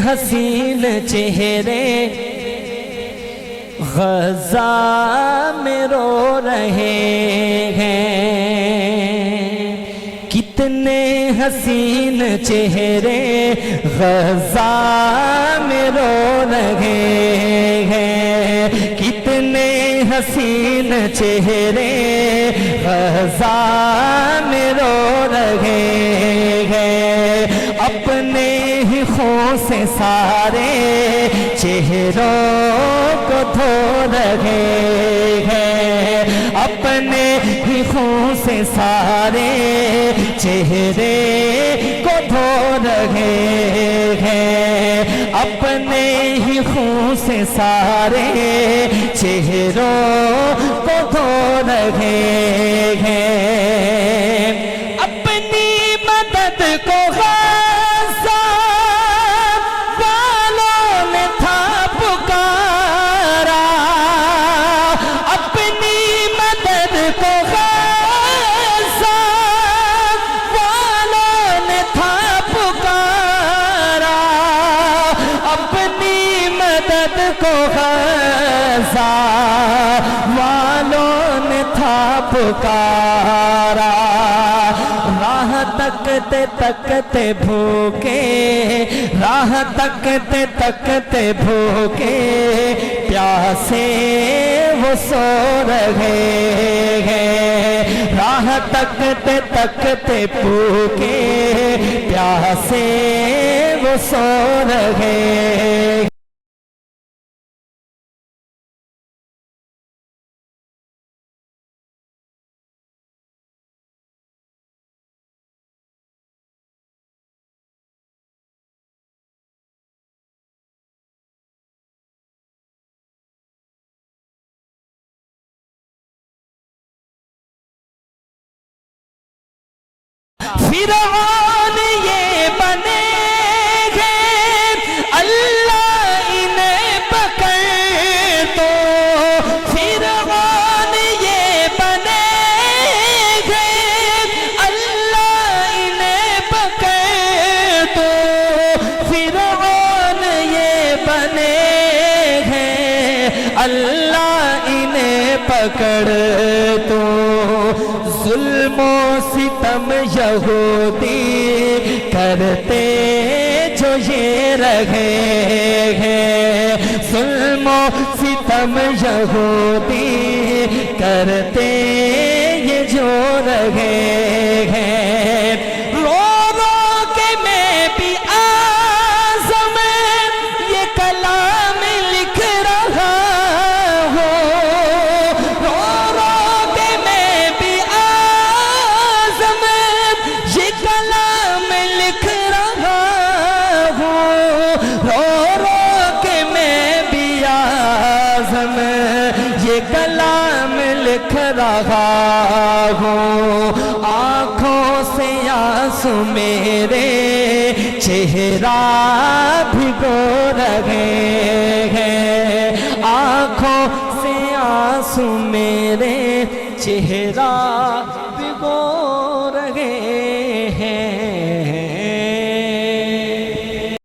حسین چہرے غزہ میں رو رہے ہیں، کتنے حسین چہرے غزہ میں رو رہے ہیں، کتنے حسین چہرے غزہ میں رو رہے ہیں، اپنے ہی خون سے سارے چہروں کو دھو رہے ہیں، اپنے ہی خون سے سارے چہرے کو دھو رہے ہیں، اپنے ہی خون سے سارے چہروں کو دھو رہے ہیں، اپنی مدد کو غزہ والوں نے تھا پکارا، اپنی مدد کو غزہ والوں نے تھا پکارا، اپنی مدد کو غزہ والوں نے تھا پکارا، راہ تکتے تکتے بھوکے، راہ تکتے تکتے بھوکے پیاسے وہ سو رہے ہیں، راہ تکتے تکتے بھوکے پیاسے وہ سو رہے ہیں۔ فرعون یہ بنے گے اللہ انہیں پکڑ تو، فرعون یہ بنے گے اللہ انہیں پکڑ تو، فرعون یہ بنے گے اللہ انہیں پکڑ تو، ظلم و ستم یہودی کرتے جو یہ رہے ہیں، ظلم و ستم یہودی کرتے یہ جو رہے ہیں، رو رو کے میں بھی اعظم یہ کلام لکھ رہا ہوں، رو رو کے میں بھی اعظم یہ کلام لکھ رہا ہوں، رو رو کے میں بھی اعظم یہ کلام لکھ رہا ہوں، آنکھوں سے آنسو میرے چہرہ بھگو رہے ہیں، آنکھوں سے آنسو میرے چہرہ